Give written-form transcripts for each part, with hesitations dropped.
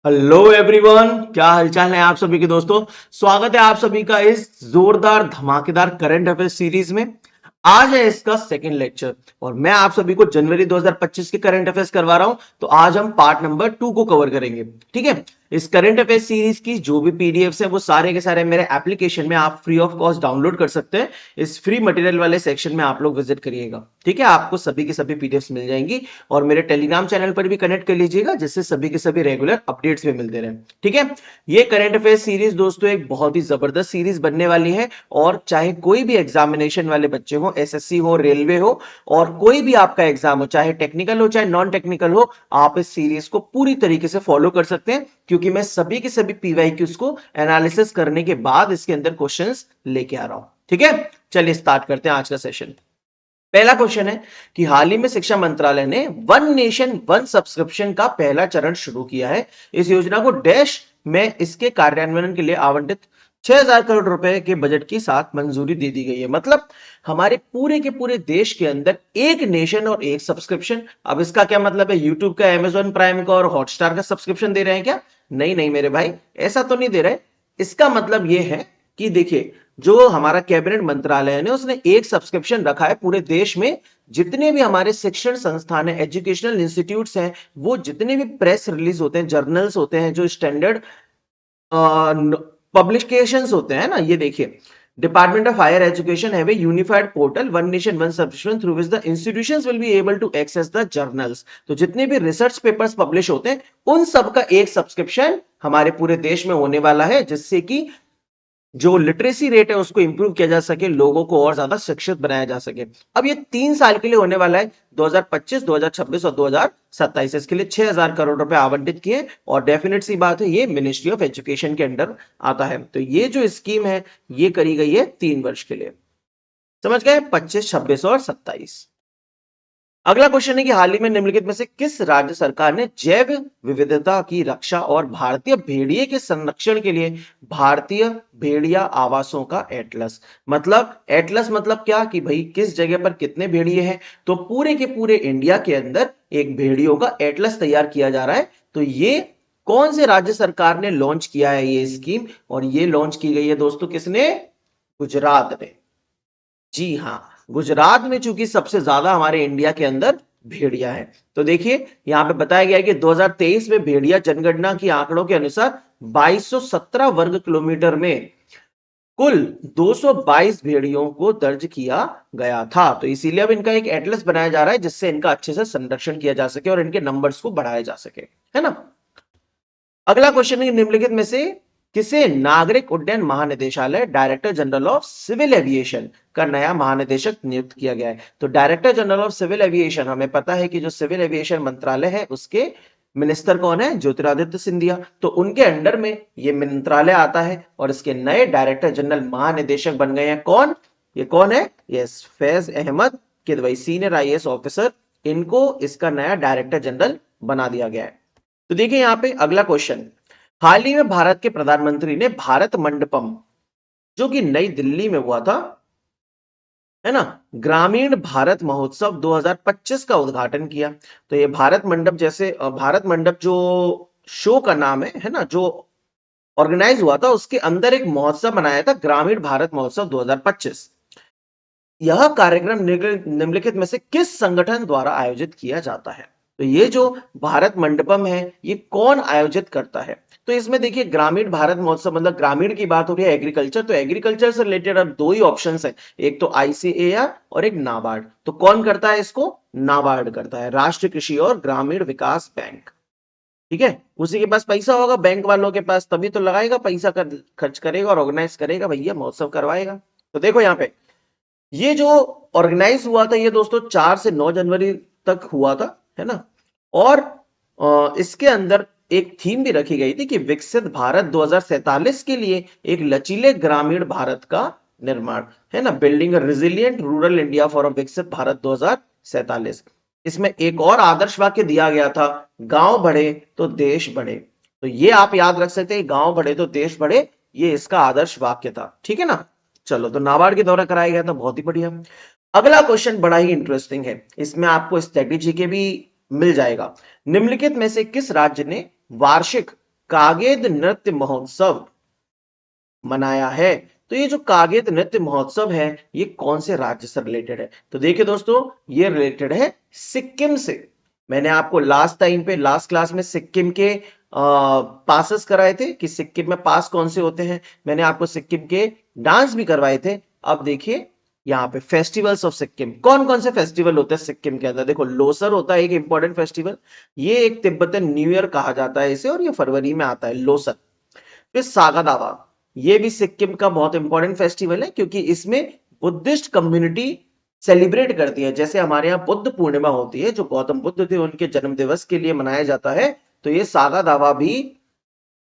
Hello everyone, क्या हालचाल है आप सभी के दोस्तों। स्वागत है आप सभी का इस जोरदार धमाकेदार करंट अफेयर सीरीज में। आज है इसका सेकंड लेक्चर और मैं आप सभी को जनवरी 2025 के करंट अफेयर्स करवा रहा हूं। तो आज हम पार्ट नंबर 2 को कवर करेंगे। ठीक है, इस करंट अफेयर सीरीज की जो भी पीडीएफ्स है वो सारे के सारे मेरे एप्लीकेशन में आप फ्री ऑफ कॉस्ट डाउनलोड कर सकते हैं। इस फ्री मटेरियल वाले सेक्शन में आप लोग विजिट करिएगा। ठीक है, आपको सभी की सभी पीडीएफ्स मिल जाएंगी और मेरे टेलीग्राम चैनल पर भी कनेक्ट कर लीजिएगा, जिससे सभी के सभी रेगुलर अपडेट्स भी मिलते रहे। ठीक है, ये करंट अफेयर सीरीज दोस्तों एक बहुत ही जबरदस्त सीरीज बनने वाली है और चाहे कोई भी एग्जामिनेशन वाले बच्चे हो, एसएससी हो, रेलवे हो और कोई भी आपका एग्जाम हो, चाहे टेक्निकल हो चाहे नॉन टेक्निकल हो, आप इस सीरीज को पूरी तरीके से फॉलो कर सकते हैं, क्योंकि मैं सभी के सभी पीवाईक्यूज को एनालिसिस करने के बाद इसके अंदर क्वेश्चंस लेके आ रहा हूं। ठीक है, चलिए स्टार्ट करते हैं आज का सेशन। पहला क्वेश्चन है कि हाल ही में शिक्षा मंत्रालय ने वन नेशन वन सब्सक्रिप्शन का पहला चरण शुरू किया है। इस योजना को डैश में इसके कार्यान्वयन के लिए आवंटित 6,000 करोड़ रुपए के बजट के साथ मंजूरी दे दी गई है। मतलब हमारे पूरे के पूरे देश के अंदर एक नेशन और एक सब्सक्रिप्शन। अब इसका क्या मतलब है? यूट्यूब का, अमेजॉन प्राइम का और हॉटस्टार का सब्सक्रिप्शन दे रहे हैं क्या? नहीं नहीं मेरे भाई, ऐसा तो नहीं दे रहे। इसका मतलब यह है कि देखिए, जो हमारा कैबिनेट मंत्रालय है उसने एक सब्सक्रिप्शन रखा है पूरे देश में। जितने भी हमारे शिक्षण संस्थान है, एजुकेशनल इंस्टीट्यूट्स हैं, वो जितने भी प्रेस रिलीज होते हैं, जर्नल्स होते हैं, जो स्टैंडर्ड पब्लिकेशंस होते हैं ना, ये देखिए, department of higher education have a unified portal one nation one subscription through which the institutions will be able to access the journals. तो जितने भी रिसर्च पेपर्स पब्लिश होते हैं उन सब का एक सब्सक्रिप्शन हमारे पूरे देश में होने वाला है, जिससे कि जो लिटरेसी रेट है उसको इंप्रूव किया जा सके, लोगों को और ज्यादा शिक्षित बनाया जा सके। अब ये 3 साल के लिए होने वाला है, 2025, 2026 और 2027। इसके लिए 6,000 करोड़ रुपए आवंटित किए और डेफिनेट सी बात है, ये मिनिस्ट्री ऑफ एजुकेशन के अंडर आता है। तो ये जो स्कीम है ये करी गई है 3 वर्ष के लिए। समझ गए? 25, 26 और 27। अगला क्वेश्चन है कि हाल ही में निम्नलिखित में से किस राज्य सरकार ने जैव विविधता की रक्षा और भारतीय भेड़िए के संरक्षण के लिए भारतीय भेड़िया आवासों का एटलस। मतलब एटलस मतलब क्या कि भाई किस जगह पर कितने भेड़िए हैं, तो पूरे के पूरे इंडिया के अंदर एक भेड़ियों का एटलस तैयार किया जा रहा है। तो ये कौन से राज्य सरकार ने लॉन्च किया है ये स्कीम? और ये लॉन्च की गई है दोस्तों किसने? गुजरात ने। जी हाँ, गुजरात में चूंकि सबसे ज्यादा हमारे इंडिया के अंदर भेड़िया है। तो देखिए यहां पे बताया गया है कि 2023 में भेड़िया जनगणना की आंकड़ों के अनुसार 2217 वर्ग किलोमीटर में कुल 222 भेड़ियों को दर्ज किया गया था। तो इसीलिए अब इनका एक एटलस बनाया जा रहा है, जिससे इनका अच्छे से संरक्षण किया जा सके और इनके नंबर्स को बढ़ाया जा सके, है ना। अगला क्वेश्चन है, निम्नलिखित में से किसे नागरिक उड्डयन महानिदेशालय director general of civil aviation का नया महानिदेशक नियुक्त किया गया है? तो director general of civil aviation, हमें पता है कि जो सिविल एविएशन मंत्रालय है उसके मिनिस्टर कौन है? ज्योतिरादित्य सिंधिया। तो उनके अंडर में ये मंत्रालय आता है और इसके नए डायरेक्टर जनरल महानिदेशक बन गए हैं कौन? ये कौन है? Yes, Faiz Ahmed Kidwai, senior IAS officer. इनको इसका नया डायरेक्टर जनरल बना दिया गया है। तो देखिए यहां पे अगला क्वेश्चन, हाल ही में भारत के प्रधानमंत्री ने भारत मंडपम, जो कि नई दिल्ली में हुआ था, है ना, ग्रामीण भारत महोत्सव 2025 का उद्घाटन किया। तो ये भारत मंडप, जैसे भारत मंडप जो शो का नाम है ना, जो ऑर्गेनाइज हुआ था उसके अंदर एक महोत्सव बनाया था, ग्रामीण भारत महोत्सव 2025। यह कार्यक्रम निम्नलिखित में से किस संगठन द्वारा आयोजित किया जाता है? तो ये जो भारत मंडपम है ये कौन आयोजित करता है? तो इसमें देखिए, ग्रामीण भारत महोत्सव मतलब ग्रामीण की बात हो रही है, एग्रीकल्चर, तो एग्रीकल्चर से रिलेटेड अब दो ही ऑप्शंस है, एक तो आईसीएआर और एक नाबार्ड। तो कौन करता है इसको? नाबार्ड करता है, राष्ट्रीय कृषि और ग्रामीण विकास बैंक। ठीक है, उसी के पास पैसा होगा, बैंक वालों के पास, तभी तो लगाएगा पैसा, खर्च करेगा और ऑर्गेनाइज करेगा, भैया महोत्सव करवाएगा। तो देखो यहाँ पे ये जो ऑर्गेनाइज हुआ था ये दोस्तों 4 से 9 जनवरी तक हुआ था, है ना। और इसके अंदर एक थीम भी रखी गई थी कि विकसित भारत 2047 के लिए एक लचीले ग्रामीण भारत का निर्माण, है ना, building a resilient rural India for a विकसित भारत 2047। इसमें एक और आदर्श वाक्य दिया गया था, गांव बढ़े तो देश बढ़े। तो ये आप याद रख सकते हैं, गांव बढ़े तो देश बढ़े, ये इसका आदर्श वाक्य था। ठीक है ना। चलो, तो नाबार्ड के द्वारा कराया गया था, बहुत ही बढ़िया। अगला क्वेश्चन बड़ा ही इंटरेस्टिंग है, इसमें आपको स्ट्रेटेजी के भी मिल जाएगा। निम्नलिखित में से किस राज्य ने वार्षिक कागेद नृत्य महोत्सव मनाया है। तो ये जो कागेद नृत्य महोत्सव है ये कौन से राज्य से रिलेटेड है? तो देखिए दोस्तों, ये रिलेटेड है सिक्किम से। मैंने आपको लास्ट टाइम पे लास्ट क्लास में सिक्किम के पासेस कराए थे कि सिक्किम में पास कौन से होते हैं। मैंने आपको सिक्किम के डांस भी करवाए थे। अब देखिए यहाँ पे फेस्टिवल्स ऑफ सिक्किम, कौन कौन से फेस्टिवल होते हैं सिक्किम के अंदर। देखो, लोसर होता है एक इंपॉर्टेंट फेस्टिवल, ये एक तिब्बतन न्यू ईयर कहा जाता है इसे, और ये फरवरी में आता है लोसर। फिर सागा दावा, ये भी सिक्किम का बहुत इंपॉर्टेंट फेस्टिवल है क्योंकि इसमें बुद्धिस्ट कम्युनिटी सेलिब्रेट करती है। जैसे हमारे यहाँ बुद्ध पूर्णिमा होती है, जो गौतम बुद्ध थे उनके जन्म दिवस के लिए मनाया जाता है, तो ये सागा दावा भी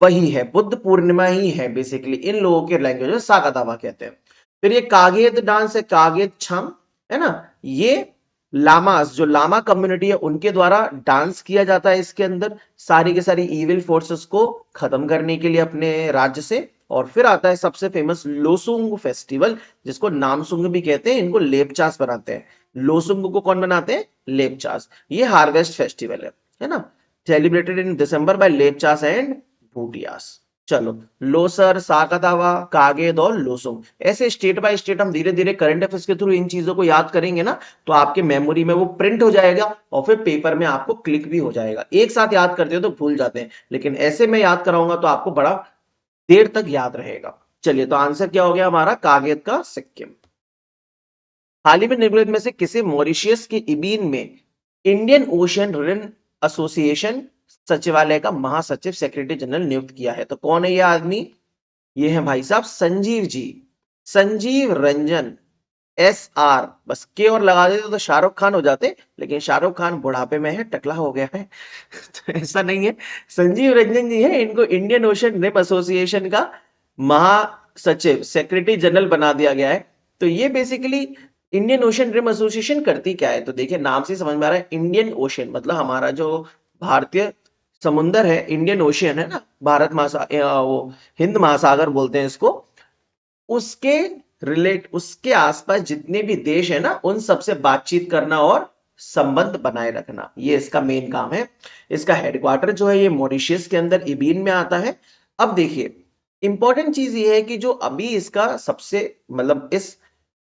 वही है, बुद्ध पूर्णिमा ही है बेसिकली। इन लोगों के लैंग्वेज में सागा दावा कहते हैं। फिर ये कागेद डांस है, कागेद छम, है ना, ये लामास, जो लामा कम्युनिटी है उनके द्वारा डांस किया जाता है इसके अंदर, सारी के सारी इविल फोर्सेस को खत्म करने के लिए अपने राज्य से। और फिर आता है सबसे फेमस लोसुंग फेस्टिवल, जिसको नामसुंग भी कहते हैं, इनको लेपचास बनाते हैं। लोसुंग को कौन बनाते हैं? लेपचास। ये हार्वेस्ट फेस्टिवल है ना, celebrated in December by Lepchas and Bhutias. चलो, लोसर, सागा दावा, कागेद और लोसुंग, ऐसे स्टेट बाय स्टेट हम धीरे धीरे करंट अफेयर्स के थ्रू इन चीजों को याद करेंगे ना, तो आपके मेमोरी में वो प्रिंट हो जाएगा और फिर पेपर में आपको क्लिक भी हो जाएगा। एक साथ याद करते हो तो भूल जाते हैं, लेकिन ऐसे में याद कराऊंगा तो आपको बड़ा देर तक याद रहेगा। चलिए, तो आंसर क्या हो गया हमारा? कागेद का सिक्किम। हाल ही में निम्नलिखित में से किसे मॉरिशियस के इबीन में इंडियन ओशन ऋण एसोसिएशन सचिवालय का महासचिव सेक्रेटरी जनरल नियुक्त किया है? तो कौन है ये आदमी? ये है भाई साहब संजीव जी, संजीव रंजन, SR। बस के और लगा देते तो शाहरुख खान हो जाते, लेकिन शाहरुख खान बुढ़ापे में है, टकला हो गया है तो ऐसा नहीं है। संजीव रंजन जी है, इनको इंडियन ओशन रिम एसोसिएशन का महासचिव सेक्रेटरी जनरल बना दिया गया है। तो ये basically Indian Ocean Rim Association करती क्या है? तो देखिए, नाम से समझ में आ रहा है, इंडियन ओशन मतलब हमारा जो भारतीय समुंदर है, इंडियन ओशियन है ना, भारत महासागर, वो हिंद महासागर बोलते हैं इसको, उसके उसके आसपास जितने भी देश है ना, उन सबसे बातचीत करना और संबंध बनाए रखना, ये इसका मेन काम है। इसका हेडक्वार्टर जो है ये मॉरिशस के अंदर इबीन में आता है। अब देखिए, इंपॉर्टेंट चीज ये है कि जो अभी इसका सबसे मतलब इस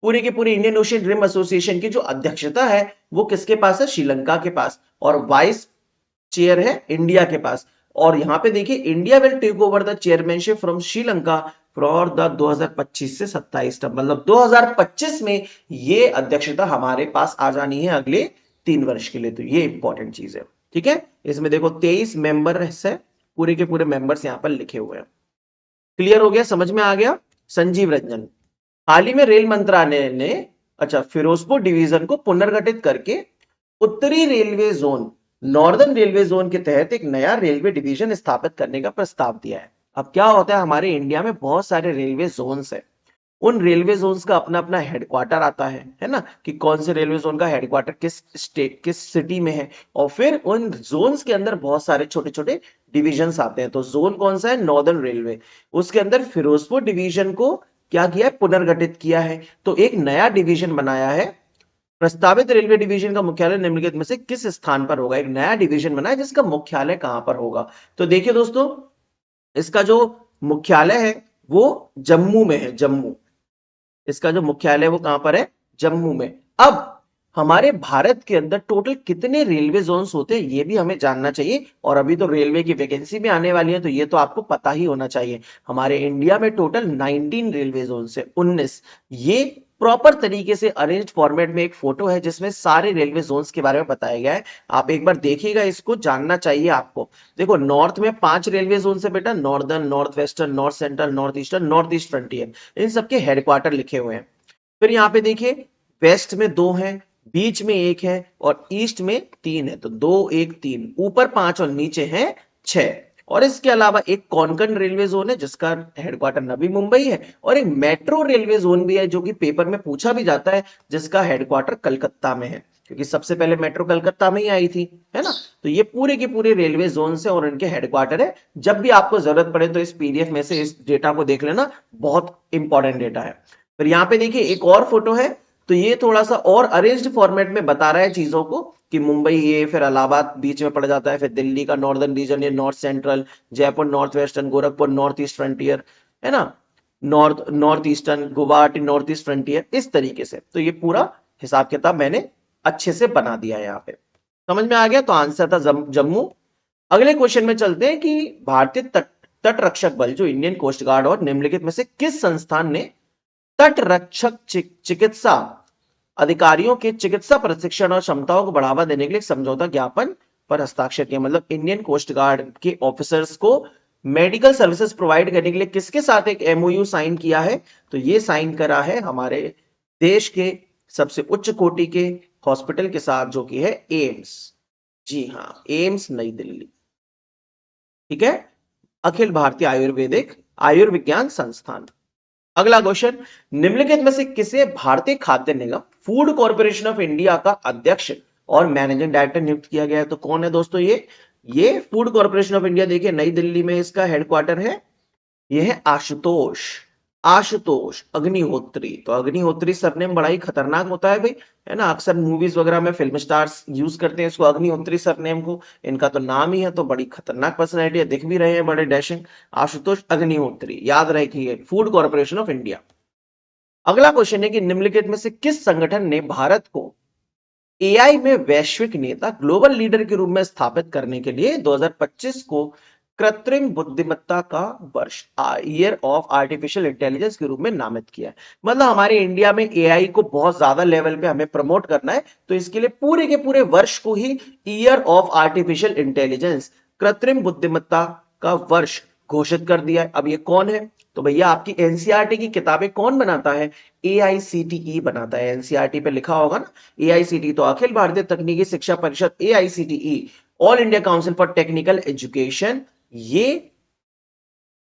पूरे के पूरे इंडियन ओशियन रिम एसोसिएशन की जो अध्यक्षता है वो किसके पास है? श्रीलंका के पास। और वाइस चेयर है इंडिया के पास। और यहां पे देखिए, India will take over the chairmanship from Sri Lanka for the 2025 से 27 तक, मतलब 2025 में ये अध्यक्षता हमारे पास आ जानी है अगले 3 वर्ष के लिए। तो ये इंपॉर्टेंट चीज है, ठीक है। इसमें देखो 23 मेंबर है, पूरे के पूरे मेंबर्स यहां पर लिखे हुए हैं। क्लियर हो गया? समझ में आ गया? संजीव रंजन। हाल ही में रेल मंत्रालय ने फिरोजपुर डिवीजन को पुनर्गठित करके उत्तरी railway zone, northern railway zone के तहत एक नया रेलवे डिवीजन स्थापित करने का प्रस्ताव दिया है। अब क्या होता है, हमारे इंडिया में बहुत सारे रेलवे जोन्स है, उन रेलवे जोन्स का अपना अपना हेडक्वार्टर आता है ना, कि कौन से रेलवे जोन का हेडक्वार्टर किस स्टेट किस सिटी में है। और फिर उन जोन्स के अंदर बहुत सारे छोटे छोटे डिविजन्स आते हैं। तो जोन कौन सा है? Northern railway. उसके अंदर फिरोजपुर डिवीजन को क्या किया है? पुनर्गठित किया है। तो एक नया डिवीजन बनाया है। प्रस्तावित रेलवे डिवीजन का मुख्यालय निम्नलिखित में से किस स्थान पर होगा? एक नया डिवीजन बना है जिसका मुख्यालय कहां पर होगा? तो देखिए दोस्तों, इसका जो मुख्यालय है वो जम्मू में है, जम्मू। इसका जो मुख्यालय है वो कहां पर है? जम्मू में। अब हमारे भारत के अंदर टोटल कितने रेलवे जोन्स होते हैं ये भी हमें जानना चाहिए। और अभी तो रेलवे की वैकेंसी भी आने वाली है, तो ये तो आपको पता ही होना चाहिए। हमारे इंडिया में टोटल 19 रेलवे जोन है, 19। ये प्रॉपर तरीके से अरेंज्ड फॉर्मेट में एक फोटो है जिसमें सारे रेलवे जोन्स के बारे में बताया गया है। आप एक बार देखिएगा, इसको जानना चाहिए आपको। देखो, नॉर्थ में 5 रेलवे जोन है बेटा, northern, north western, north central, north eastern, north east frontier, इन सबके हेडक्वार्टर लिखे हुए हैं। फिर यहाँ पे देखिए, वेस्ट में 2 हैं, बीच में 1 है और ईस्ट में 3 है। तो 2 1 3, ऊपर 5 और नीचे हैं 6। और इसके अलावा एक कोंकण रेलवे जोन है जिसका हेडक्वार्टर नवी मुंबई है, और एक मेट्रो रेलवे जोन भी है जो कि पेपर में पूछा भी जाता है, जिसका हेडक्वार्टर कलकत्ता में है, क्योंकि सबसे पहले मेट्रो कलकत्ता में ही आई थी, है ना। तो ये पूरे के पूरे रेलवे जोन है और इनके हेडक्वार्टर है। जब भी आपको जरूरत पड़े तो इस पीडीएफ में से इस डेटा को देख लेना, बहुत इंपॉर्टेंट डेटा है। फिर यहाँ पे देखिए एक और फोटो है, तो ये थोड़ा सा और अरेंज्ड फॉर्मेट में बता रहा है चीजों को कि मुंबई ये, फिर इलाहाबाद बीच में पड़ जाता है, फिर दिल्ली का नॉर्दर्न रीजन, ये north central, Jaipur north western, Gorakhpur north east frontier, है ना, north eastern, Guwahati north east frontier, इस तरीके से। तो ये पूरा हिसाब किताब मैंने अच्छे से बना दिया है यहाँ पे। समझ में आ गया? तो आंसर था जम्मू। अगले क्वेश्चन में चलते हैं कि भारतीय तट रक्षक बल जो इंडियन कोस्ट गार्ड और निम्नलिखित में से किस संस्थान ने तट रक्षक चिकित्सा अधिकारियों के चिकित्सा प्रशिक्षण और क्षमताओं को बढ़ावा देने के लिए समझौता ज्ञापन पर हस्ताक्षर किया। मतलब इंडियन कोस्ट गार्ड के ऑफिसर्स को मेडिकल सर्विसेज प्रोवाइड करने के लिए किसके साथ एक एमओयू साइन किया है? तो ये साइन करा है हमारे देश के सबसे उच्च कोटि के हॉस्पिटल के साथ, जो कि है एम्स। जी हाँ, एम्स नई दिल्ली। ठीक है, अखिल भारतीय आयुर्विज्ञान संस्थान। अगला क्वेश्चन, निम्नलिखित में से किसे भारतीय खाद्य निगम फूड कॉर्पोरेशन ऑफ इंडिया का अध्यक्ष और मैनेजिंग डायरेक्टर नियुक्त किया गया है? तो कौन है दोस्तों ये फूड कॉर्पोरेशन ऑफ इंडिया, देखिए नई दिल्ली में इसका हेडक्वार्टर है। यह है आशुतोष अग्निहोत्री। तो अग्निहोत्री सरनेम बड़ा ही खतरनाक होता है भाई, है ना। अक्सर मूवीज वगैरह में फिल्म स्टार्स यूज करते हैं इसको, अग्निहोत्री सरनेम को। इनका तो नाम ही है, तो बड़ी खतरनाक पर्सनैलिटी है, दिख भी रहे हैं बड़े डैशिंग। आशुतोष अग्निहोत्री, याद रखिए, फूड कॉर्पोरेशन ऑफ इंडिया। अगला क्वेश्चन है कि निम्नलिखित में से किस संगठन ने भारत को एआई में वैश्विक नेता, ग्लोबल लीडर के रूप में स्थापित करने के लिए 2025 को कृत्रिम बुद्धिमत्ता का वर्ष, ईयर ऑफ आर्टिफिशियल इंटेलिजेंस के रूप में नामित किया है? मतलब हमारे इंडिया में एआई को बहुत ज्यादा लेवल पे हमें प्रमोट करना है, तो इसके लिए पूरे के पूरे वर्ष को ही ईयर ऑफ आर्टिफिशियल इंटेलिजेंस, कृत्रिम बुद्धिमत्ता का वर्ष घोषित कर दिया है। अब ये कौन है? तो भैया आपकी एनसीईआरटी की किताबें कौन बनाता है? एआईसीटीई बनाता है। एनसीईआरटी पे लिखा होगा ना एआईसीटी, तो अखिल भारतीय तकनीकी शिक्षा परिषद AICTE, all India council for technical education, ये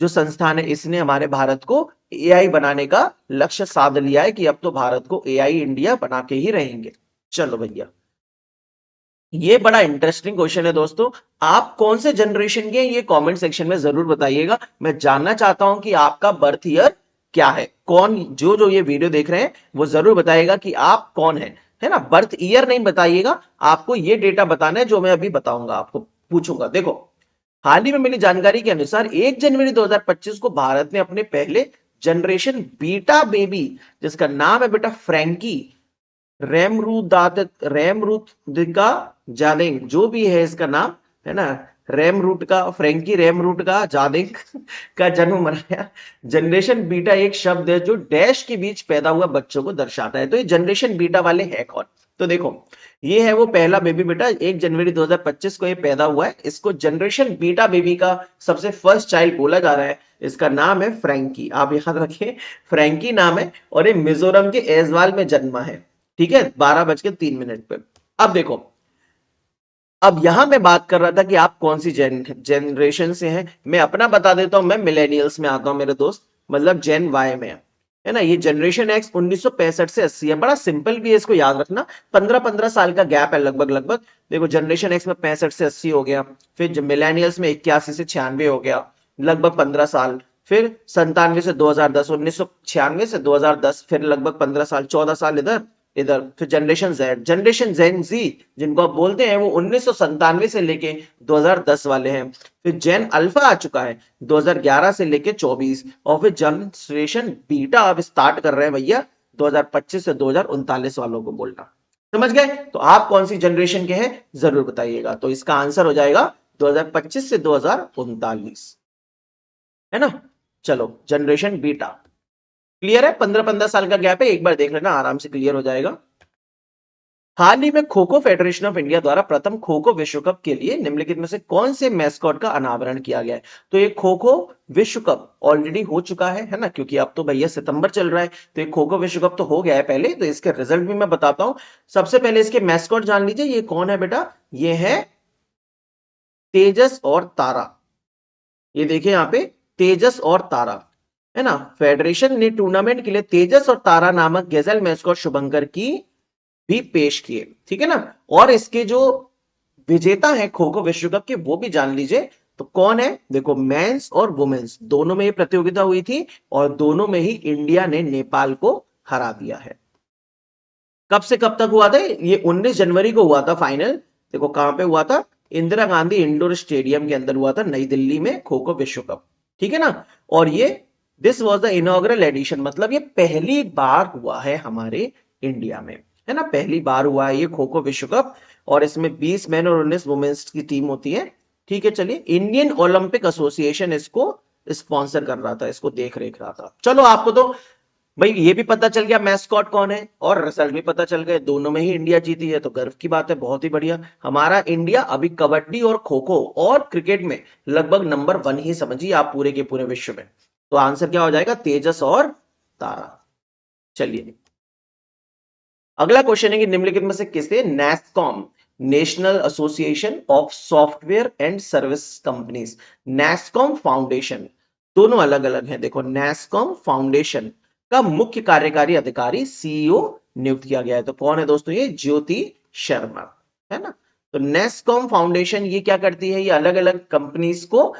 जो संस्थान है इसने हमारे भारत को एआई बनाने का लक्ष्य साध लिया है कि अब तो भारत को एआई इंडिया बना के ही रहेंगे। चलो भैया, ये बड़ा इंटरेस्टिंग क्वेश्चन है दोस्तों। आप कौन से जनरेशन के हैं ये कमेंट सेक्शन में जरूर बताइएगा। मैं जानना चाहता हूं कि आपका बर्थ ईयर क्या है। कौन जो जो ये वीडियो देख रहे हैं वो जरूर बताइएगा कि आप कौन है ना। बर्थ ईयर नहीं बताइएगा, आपको ये डेटा बताना है जो मैं अभी बताऊंगा, आपको पूछूंगा। देखो, हाल ही में मिली जानकारी के अनुसार 1 जनवरी 2025 को भारत ने अपने पहले जनरेशन बीटा बेबी, जिसका नाम है बेटा फ्रैंकी रेमरूदिका जादेंग, जो भी है इसका नाम, है ना, फ्रैंकी रेमरूट का जादेंग का जन्म मनाया। जनरेशन बीटा एक शब्द है जो डैश के बीच पैदा हुआ बच्चों को दर्शाता है। तो ये जनरेशन बीटा वाले है कौन? तो देखो, ये है वो पहला बेबी बेटा, 1 जनवरी 2025 को ये पैदा हुआ है। इसको जनरेशन बीटा बेबी का सबसे फर्स्ट चाइल्ड बोला जा रहा है। इसका नाम है फ्रैंकी, आप याद रखिए, फ्रैंकी नाम है, और ये मिजोरम के ऐजवाल में जन्मा है। ठीक है, 12:03 पे। अब देखो, अब यहां मैं बात कर रहा था कि आप कौन सी जनरेशन से हैं। मैं अपना बता देता हूं, मैं मिलेनियल्स में आता हूं मेरे दोस्त, मतलब जेन वाई में है ना। ये जनरेशन एक्स 1965 से 80 है, बड़ा सिंपल भी है, इसको याद रखना। 15-15 साल का गैप है लगभग लगभग। देखो, जनरेशन एक्स में 65 से 80 हो गया, फिर मिलेनियल्स में 81 से 96 हो गया, लगभग 15 साल। फिर 97 से 2010, 1996 से 2010, फिर लगभग 15 साल, 14 साल इधर इधर। फिर जनरेशन जेन जी जिनको आप बोलते हैं, वो 1997 से लेके 2010 वाले हैं। फिर जेन अल्फा आ चुका है 2011 से लेके 24, और फिर जनरेशन बीटा अब स्टार्ट कर रहे हैं भैया 2025 से 2039 वालों को बोलना। समझ गए? तो आप कौन सी जनरेशन के हैं जरूर बताइएगा। तो इसका आंसर हो जाएगा 2025 से 2039, है ना। चलो, जनरेशन बीटा क्लियर है। 15-15 साल का गैप है, एक बार देख लेना, आराम से क्लियर हो जाएगा। हाल ही में kho kho federation of India द्वारा प्रथम खो खो विश्व कप के लिए निम्नलिखित में से कौन से मैस्कॉट का अनावरण किया गया है? तो ये खो खो विश्व कप ऑलरेडी हो चुका है ना, क्योंकि अब तो भैया सितंबर चल रहा है। तो ये खो खो विश्व कप तो हो गया है पहले, तो इसके रिजल्ट भी मैं बताता हूं। सबसे पहले इसके मैस्कॉट जान लीजिए, ये कौन है बेटा? ये है तेजस और तारा। ये देखिए यहाँ पे, तेजस और तारा, है ना। फेडरेशन ने टूर्नामेंट के लिए तेजस और तारा नामक गजल मैस्कॉट शुभंकर की भी पेश किए, ठीक है ना। और इसके जो विजेता है खो खो विश्व कप के, वो भी जान लीजिए। तो कौन है? देखो, मेंस और वुमेन्स दोनों में ये प्रतियोगिता हुई थी, और दोनों में ही इंडिया ने नेपाल को हरा दिया है। कब से कब तक हुआ था? ये 19 जनवरी को हुआ था फाइनल। देखो कहां पे हुआ था, इंदिरा गांधी इंडोर स्टेडियम के अंदर हुआ था, नई दिल्ली में, खो खो विश्व कप। ठीक है ना? और ये this was the inaugural edition, मतलब ये पहली बार हुआ है हमारे इंडिया में, है ना, पहली बार हुआ है ये खो खो विश्व कप। और इसमें 20 मेन और 19 वुमेन्स की टीम होती है। ठीक है, चलिए, इंडियन ओलंपिक एसोसिएशन इसको स्पॉन्सर कर रहा था, इसको देख रेख रहा था। चलो, आपको तो भाई ये भी पता चल गया मैस्कॉट कौन है, और रिजल्ट भी पता चल गए, दोनों में ही इंडिया जीती है, तो गर्व की बात है, बहुत ही बढ़िया। हमारा इंडिया अभी कबड्डी और खो खो और क्रिकेट में लगभग नंबर 1 ही समझिए आप पूरे के पूरे विश्व में। तो आंसर क्या हो जाएगा? तेजस और तारा। चलिए, अगला क्वेश्चन है कि निम्नलिखित में से किसे NASSCOM, national association of software and service companies, NASSCOM foundation, दोनों अलग अलग हैं। देखो, नैसकॉम फाउंडेशन का मुख्य कार्यकारी अधिकारी, सीईओ नियुक्त किया गया है। तो कौन है दोस्तों? ये ज्योति शर्मा, है ना। तो नैसकॉम फाउंडेशन ये क्या करती है? ये अलग अलग कंपनीज को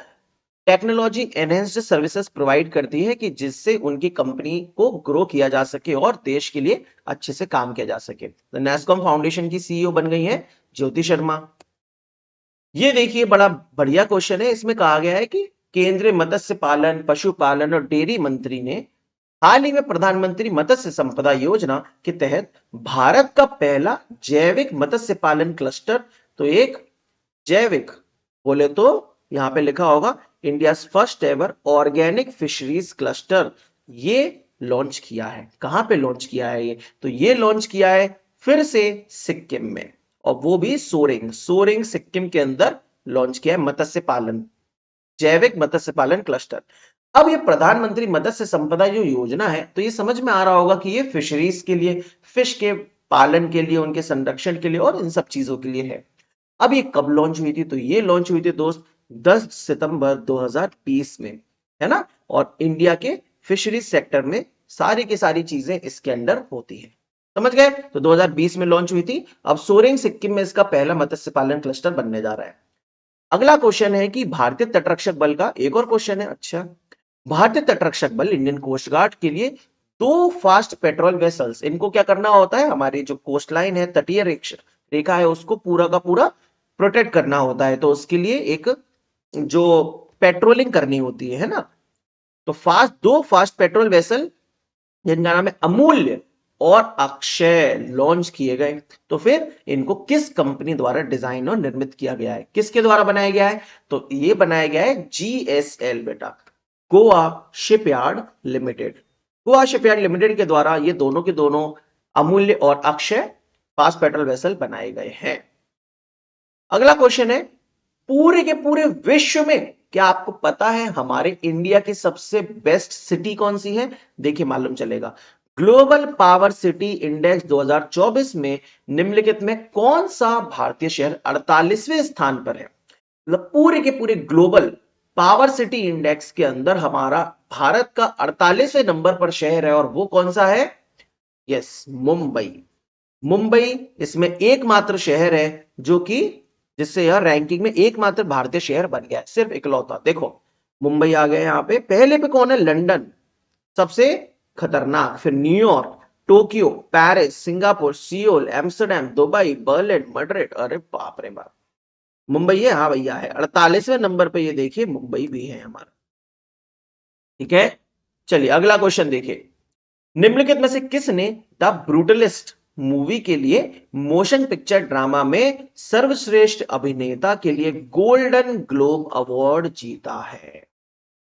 टेक्नोलॉजी एनहेंस्ड सर्विसेज प्रोवाइड करती है कि जिससे उनकी कंपनी को ग्रो किया जा सके और देश के लिए अच्छे से काम किया जा सके। तो नैसकॉम फाउंडेशन की सीईओ बन गई है ज्योति शर्मा। ये देखिए, बड़ा बढ़िया क्वेश्चन है। इसमें कहा गया है कि केंद्रीय मत्स्य पालन, पशुपालन और डेयरी मंत्री ने हाल ही में प्रधानमंत्री मत्स्य संपदा योजना के तहत भारत का पहला जैविक मत्स्य पालन क्लस्टर, तो एक जैविक बोले तो यहां पे लिखा होगा India first ever organic fisheries cluster, ये लॉन्च किया है। कहां पे लॉन्च किया है ये? तो ये लॉन्च किया है फिर से सिक्किम में, और वो भी सोरेंग, सोरेंग सिक्किम के अंदर लॉन्च किया है मत्स्य पालन, जैविक मत्स्य पालन क्लस्टर। अब ये प्रधानमंत्री मत्स्य संपदा जो योजना है, तो ये समझ में आ रहा होगा कि ये फिशरीज के लिए, फिश के पालन के लिए, उनके संरक्षण के लिए और इन सब चीजों के लिए है। अब ये कब लॉन्च हुई थी? तो ये लॉन्च हुई थी दोस्त 10 सितंबर 2020 में, है ना। और इंडिया के फिशरीज सेक्टर में सारी की सारी चीजें इसके अंदर होती है। समझ गए? तो 2020 में लॉन्च हुई थी। अब सोरेंग सिक्किम में इसका पहला मत्स्य पालन क्लस्टर बनने जा रहा है। अगला क्वेश्चन है कि भारतीय तटरक्षक बल का एक और क्वेश्चन है। अच्छा, भारतीय तटरक्षक बल, इंडियन कोस्ट गार्ड के लिए 2 फास्ट पेट्रोल वेसल्स, इनको क्या करना होता है? हमारी जो कोस्ट लाइन है, तटीय रेखा है, उसको पूरा का पूरा प्रोटेक्ट करना होता है। तो उसके लिए एक जो पेट्रोलिंग करनी होती है ना, तो 2 फास्ट पेट्रोल वेसल जिनका नाम है अमूल्य और अक्षय लॉन्च किए गए। तो फिर इनको किस कंपनी द्वारा डिजाइन और निर्मित किया गया है? किसके द्वारा बनाया गया है? तो ये बनाया गया है जीएसएल बेटा, Goa shipyard limited. Goa shipyard limited के द्वारा ये दोनों के दोनों अमूल्य और अक्षय फास्ट पेट्रोल वेसल बनाए गए हैं। अगला क्वेश्चन है, पूरे के पूरे विश्व में क्या आपको पता है हमारे इंडिया की सबसे बेस्ट सिटी कौन सी है? देखिए, मालूम चलेगा। ग्लोबल पावर सिटी इंडेक्स 2024 में निम्नलिखित में कौन सा भारतीय शहर 48वें स्थान पर है? मतलब पूरे के पूरे ग्लोबल पावर सिटी इंडेक्स के अंदर हमारा भारत का 48वें नंबर पर शहर है, और वो कौन सा है? यस, मुंबई। मुंबई इसमें एकमात्र शहर है जो कि, जिससे यह रैंकिंग में एकमात्र भारतीय शहर बन गया है, सिर्फ इकलौता। देखो, मुंबई आ गए यहां पे, पहले पे कौन है? लंदन सबसे खतरनाक, फिर New York, Tokyo, Paris, Singapore, Seoul, Amsterdam, Dubai, Berlin, Madrid. अरे बाप रे बाप, मुंबई है, हाँ भैया है, 48वें नंबर पे ये देखिए मुंबई भी है हमारा। ठीक है, चलिए अगला क्वेश्चन देखिए। निम्नलिखित में से किसने द ब्रूटलिस्ट मूवी के लिए मोशन पिक्चर ड्रामा में सर्वश्रेष्ठ अभिनेता के लिए गोल्डन ग्लोब अवार्ड जीता है?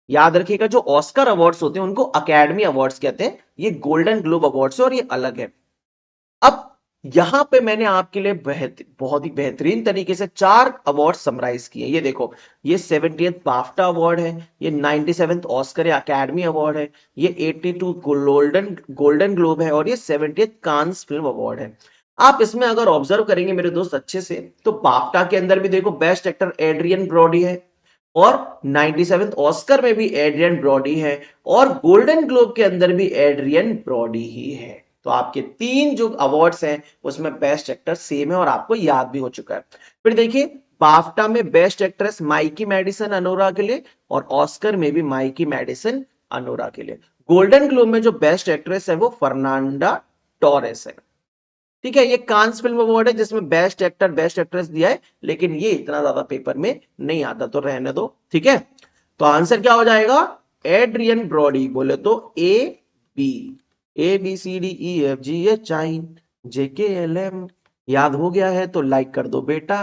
याद रखिएगा, जो ऑस्कर अवार्ड्स होते हैं उनको अकेडमी अवार्ड्स कहते हैं, ये गोल्डन ग्लोब अवार्ड्स है और ये अलग है। अब यहां पे मैंने आपके लिए बहुत ही बेहतरीन तरीके से 4 अवार्ड समराइज किए। ये देखो, ये 70th बाफ्टा अवार्ड है, ये 97th ऑस्कर या अकेडमी अवार्ड है, ये 82 गोल्डन गोल्डन ग्लोब है, और ये 70th कांस फिल्म अवार्ड है। आप इसमें अगर ऑब्जर्व करेंगे मेरे दोस्त अच्छे से, तो बाफ्टा के अंदर भी देखो बेस्ट एक्टर एड्रियन ब्रॉडी है, और 97th ऑस्कर में भी एड्रियन ब्रॉडी है, और गोल्डन ग्लोब के अंदर भी एड्रियन ब्रॉडी ही है। तो आपके 3 जो अवार्ड्स हैं उसमें बेस्ट एक्टर सेम है और आपको याद भी हो चुका है। फिर देखिए, बाफ्टा में best actress Mikey Madison Anora के लिए, और ऑस्कर में भी माइकी मेडिसन अनोरा के लिए। गोल्डन ग्लोब में जो बेस्ट एक्ट्रेस है वो फर्नांडा टोरेस है। ठीक है, ये कांस फिल्म अवार्ड है जिसमें बेस्ट एक्टर बेस्ट एक्ट्रेस दिया है, लेकिन ये इतना ज्यादा पेपर में नहीं आता, तो रहने दो। ठीक है, तो आंसर क्या हो जाएगा? Adrien Brody. बोले तो बी ABCDEFGH JKLM। याद हो गया है तो लाइक कर दो बेटा।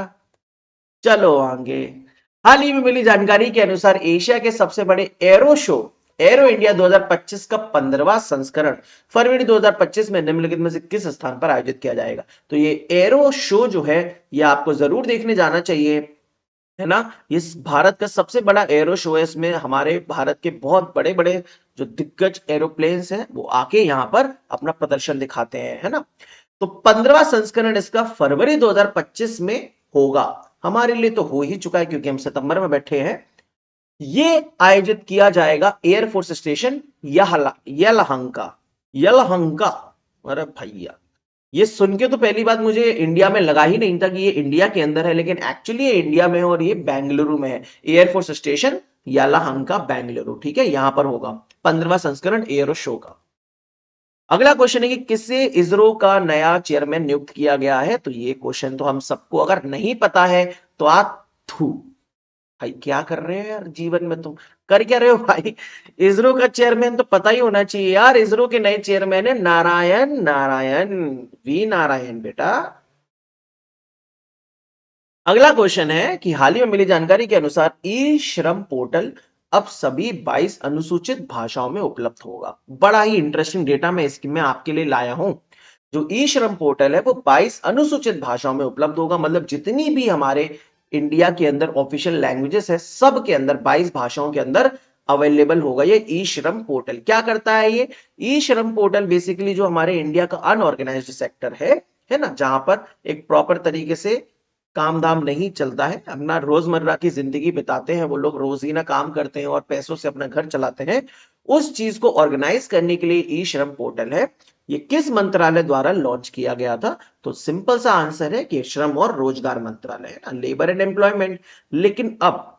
चलो आगे। हाल ही में मिली जानकारी के अनुसार एशिया के सबसे बड़े एरो शो एरो इंडिया 2025 का 15वां संस्करण फरवरी 2025 में निम्नलिखित में से किस स्थान पर आयोजित किया जाएगा? तो ये एरो शो जो है ये आपको जरूर देखने जाना चाहिए, है ना। ये भारत का सबसे बड़ा एरो शो है, इसमें हमारे भारत के बहुत बड़े बड़े जो दिग्गज एरोप्लेन्स हैं वो आके यहाँ पर अपना प्रदर्शन दिखाते हैं, है ना। तो 15वां संस्करण इसका फरवरी 2025 में होगा। हमारे लिए तो हो ही चुका है क्योंकि हम सितंबर में बैठे हैं। ये आयोजित किया जाएगा एयरफोर्स स्टेशन यलहंका। यलहंका, अरे भैया ये सुन के तो पहली बात मुझे इंडिया में लगा ही नहीं था कि ये इंडिया के अंदर है, लेकिन एक्चुअली ये इंडिया में है और ये बेंगलुरु में है। एयरफोर्स स्टेशन यलहंका बेंगलुरु, ठीक है, यहां पर होगा 15वां संस्करण एरो शो का। अगला क्वेश्चन है कि किसे इसरो का नया चेयरमैन नियुक्त किया गया है? तो ये क्वेश्चन तो हम सबको अगर नहीं पता है तो थू भाई क्या कर रहे हो यार जीवन में, तुम कर क्या रहे हो भाई? इसरो का चेयरमैन तो पता ही होना चाहिए यार। इसरो के नए चेयरमैन है नारायण नारायण वी नारायण बेटा। अगला क्वेश्चन है कि हाल ही में मिली जानकारी के अनुसार ई श्रम पोर्टल अब सभी 22 अनुसूचित भाषाओं में उपलब्ध होगा। बड़ा ही इंटरेस्टिंग डेटा मैं आपके लिए लाया हूं। जो ई श्रम पोर्टल है वो 22 अनुसूचित भाषाओं में उपलब्ध होगा, मतलब जितनी भी हमारे इंडिया के अंदर ऑफिशियल लैंग्वेजेस है सब के अंदर 22 भाषाओं के अंदर अवेलेबल होगा ये ई श्रम पोर्टल। क्या करता है ये ई श्रम पोर्टल? बेसिकली जो हमारे इंडिया का अनऑर्गेनाइज्ड सेक्टर है ना, जहां पर एक प्रॉपर तरीके से काम धाम नहीं चलता है, अपना रोजमर्रा की जिंदगी बिताते हैं वो लोग, रोजीना काम करते हैं और पैसों से अपना घर चलाते हैं, उस चीज को ऑर्गेनाइज करने के लिए ई श्रम पोर्टल है। ये किस मंत्रालय द्वारा लॉन्च किया गया था? तो सिंपल सा आंसर है कि श्रम और रोजगार मंत्रालय है ना, लेबर एंड एम्प्लॉयमेंट। लेकिन अब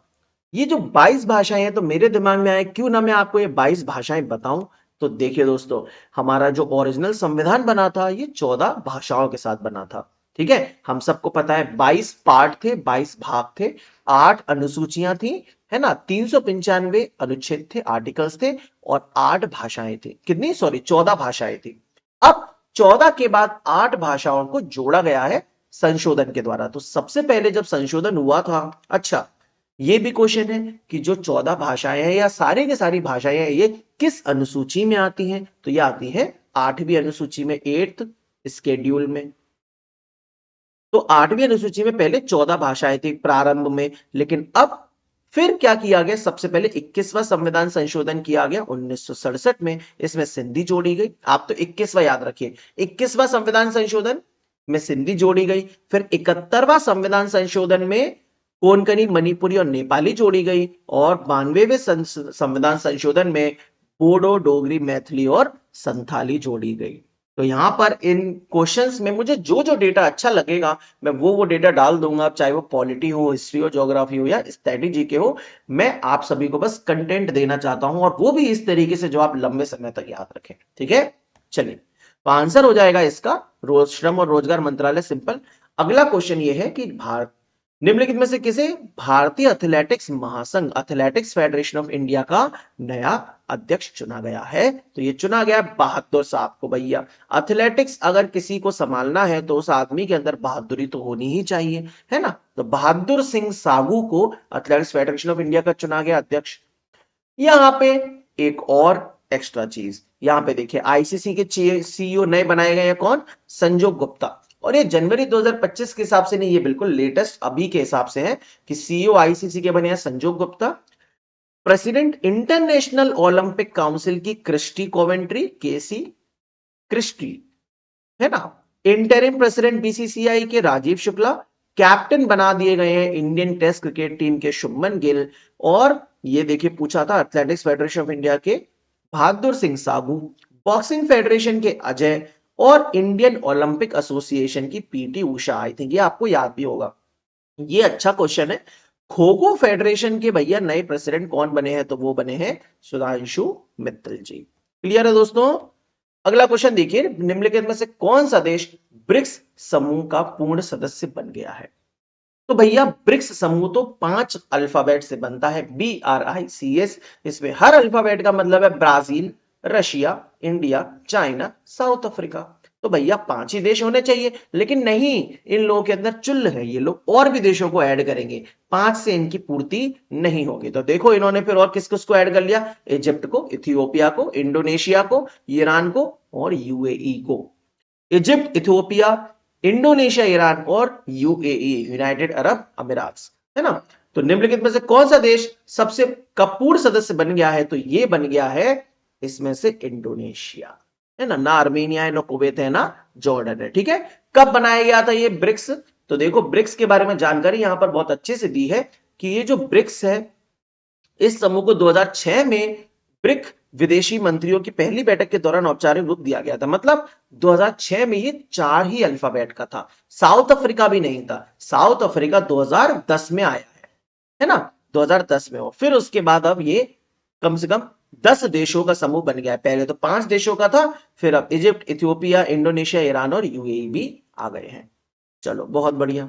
ये जो 22 भाषाएं हैं, तो मेरे दिमाग में आया क्यों ना मैं आपको ये 22 भाषाएं बताऊं। तो देखिए दोस्तों, हमारा जो ओरिजिनल संविधान बना था ये 14 भाषाओं के साथ बना था। ठीक है, हम सबको पता है 22 पार्ट थे, 22 भाग थे, 8 अनुसूचियां थी, है ना, 395 अनुच्छेद थे, आर्टिकल्स थे, और 8 भाषाएं थी। कितनी? सॉरी, 14 भाषाएं थी। अब 14 के बाद 8 भाषाओं को जोड़ा गया है संशोधन के द्वारा। तो सबसे पहले जब संशोधन हुआ था, अच्छा ये भी क्वेश्चन है कि जो 14 भाषाएं हैं या सारी की सारी भाषाएं हैं ये किस अनुसूची में आती हैं? तो ये आती है 8वीं अनुसूची में, 8th स्केड्यूल में। तो 8वीं अनुसूची में पहले 14 भाषाएं थी प्रारंभ में, लेकिन अब फिर क्या किया गया? सबसे पहले 21वां संविधान संशोधन किया गया 1967 में, इसमें सिंधी जोड़ी गई। आप तो 21वां याद रखिए, 21वां संविधान संशोधन में सिंधी जोड़ी गई। फिर 71वां संविधान संशोधन में कोंकणी, मणिपुरी और नेपाली जोड़ी गई, और 92वें संविधान संशोधन में बोडो, डोगरी, मैथिली और संथाली जोड़ी गई। तो यहां पर इन क्वेश्चंस में मुझे जो जो डेटा अच्छा लगेगा मैं वो डेटा डाल दूंगा, चाहे वो पॉलिटी हो, हिस्ट्री हो, ज्योग्राफी हो या स्ट्रेटेजी के हो। मैं आप सभी को बस कंटेंट देना चाहता हूं, और वो भी इस तरीके से जो आप लंबे समय तक याद रखें। ठीक है, चलिए, तो आंसर हो जाएगा इसका रोज श्रम और रोजगार मंत्रालय, सिंपल। अगला क्वेश्चन ये है कि भारत निम्नलिखित में से किसे भारतीय एथलेटिक्स महासंघ, एथलेटिक्स फेडरेशन ऑफ इंडिया का नया अध्यक्ष चुना गया है? तो ये चुना गया बहादुर साहब को। भैया एथलेटिक्स अगर किसी को संभालना है तो उस आदमी के अंदर बहादुरी तो होनी ही चाहिए, है ना। तो बहादुर सिंह साहू को एथलेटिक्स फेडरेशन ऑफ इंडिया का चुना गया अध्यक्ष। यहां पे एक और एक्स्ट्रा चीज, यहां पे देखिए आईसीसी के सीईओ नए बनाए गए हैं, कौन? संजोग गुप्ता। और ये जनवरी 2025 के हिसाब से नहीं, ये बिल्कुल लेटेस्ट अभी के हिसाब से है कि सीईओ आईसीसी के बने हैं संजोग Gupta. President international Olympic council की क्रिस्टी कोवेंट्री, केसी क्रिस्टी, है ना। इंटरिम प्रेसिडेंट बीसीसीआई के राजीव शुक्ला। कैप्टन बना दिए गए हैं इंडियन टेस्ट क्रिकेट टीम के शुभमन गिल। और ये देखिए पूछा था एथलेटिक्स फेडरेशन ऑफ इंडिया के बहादुर सिंह साहू, बॉक्सिंग फेडरेशन के अजय, और इंडियन ओलंपिक एसोसिएशन की पीटी उषा। आई थिंक ये आपको याद भी होगा, ये अच्छा क्वेश्चन है। खो खो फेडरेशन के भैया नए प्रेसिडेंट कौन बने हैं? तो वो बने हैं सुधांशु मित्तल जी। क्लियर है दोस्तों? अगला क्वेश्चन देखिए, निम्नलिखित में से कौन सा देश ब्रिक्स समूह का पूर्ण सदस्य बन गया है? तो भैया ब्रिक्स समूह तो 5 अल्फाबेट से बनता है, BRICS। इसमें हर अल्फाबेट का मतलब है Brazil, Russia, India, China, south Africa. तो भैया 5 ही देश होने चाहिए, लेकिन नहीं, इन लोगों के अंदर चुल है, ये लोग और भी देशों को ऐड करेंगे, 5 से इनकी पूर्ति नहीं होगी। तो देखो इन्होंने फिर और किस किस को ऐड कर लिया, इजिप्ट को, इथियोपिया को, इंडोनेशिया को, ईरान को और यूएई को। इजिप्ट, इथियोपिया, इंडोनेशिया, ईरान और यूएई, यूनाइटेड अरब अमीरात, है ना। तो निम्नलिखित में से कौन सा देश सबसे का पूर्ण सदस्य बन गया है? तो ये बन गया है इसमें से इंडोनेशिया, है ना। ना आर्मेनिया है, ना कुवैत है, ना जॉर्डन है। ठीक है, कब बनाया गया था ये ब्रिक्स? तो देखो ब्रिक्स के बारे में जानकारी यहां पर बहुत अच्छे से दी है कि ये जो ब्रिक्स है, इस समूह को 2006 में ब्रिक विदेशी मंत्रियों की पहली बैठक के दौरान औपचारिक रूप दिया गया था। मतलब 2006 में ये 4 ही अल्फाबेट का था। साउथ अफ्रीका भी नहीं था, साउथ अफ्रीका 2010 में आया है ना, 2010 में हो। फिर उसके बाद अब ये कम से कम 10 देशों का समूह बन गया है। पहले तो 5 देशों का था, फिर अब इजिप्ट, इथियोपिया, इंडोनेशिया, ईरान और यूएई भी आ गए हैं। चलो बहुत बढ़िया।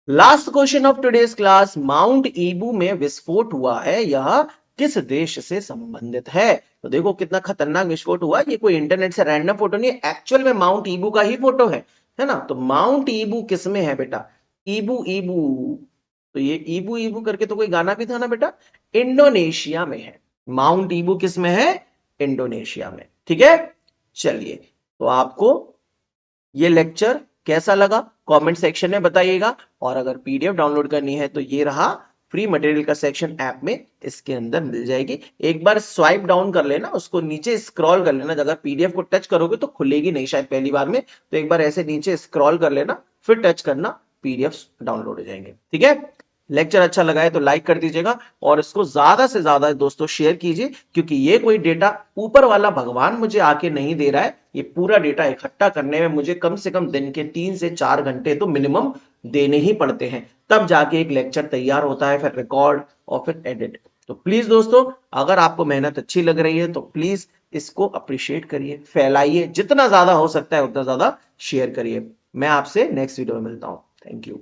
Last question of today's class, mount Ibu में विस्फोट हुआ है, यह किस देश से संबंधित है? तो देखो कितना खतरनाक विस्फोट हुआ, ये कोई इंटरनेट से रैंडम फोटो नहीं है, एक्चुअल में माउंट ईबू का ही फोटो है ना। तो माउंट ईबू किस में है बेटा? ईबू ईबू, तो ये ईबू ईबू करके तो कोई गाना भी था ना बेटा, इंडोनेशिया में है। माउंट ईबू किस में है? इंडोनेशिया में। ठीक है, चलिए, तो आपको ये लेक्चर कैसा लगा कमेंट सेक्शन में बताइएगा। और अगर पीडीएफ डाउनलोड करनी है तो ये रहा फ्री मटेरियल का सेक्शन ऐप में, इसके अंदर मिल जाएगी। एक बार स्वाइप डाउन कर लेना, उसको नीचे स्क्रॉल कर लेना। अगर पीडीएफ को टच करोगे तो खुलेगी नहीं शायद पहली बार में, तो एक बार ऐसे नीचे स्क्रॉल कर लेना, फिर टच करना, पीडीएफ डाउनलोड हो जाएंगे। ठीक है, लेक्चर अच्छा लगा है तो लाइक कर दीजिएगा और इसको ज्यादा से ज्यादा दोस्तों शेयर कीजिए, क्योंकि ये कोई डेटा ऊपर वाला भगवान मुझे आके नहीं दे रहा है। ये पूरा डेटा इकट्ठा करने में मुझे कम से कम दिन के 3 से 4 घंटे तो मिनिमम देने ही पड़ते हैं, तब जाके एक लेक्चर तैयार होता है, फिर रिकॉर्ड और फिर एडिट। तो प्लीज दोस्तों, अगर आपको मेहनत अच्छी लग रही है तो प्लीज इसको अप्रिशिएट करिए, फैलाइए, जितना ज्यादा हो सकता है उतना ज्यादा शेयर करिए। मैं आपसे नेक्स्ट वीडियो में मिलता हूं। Thank you.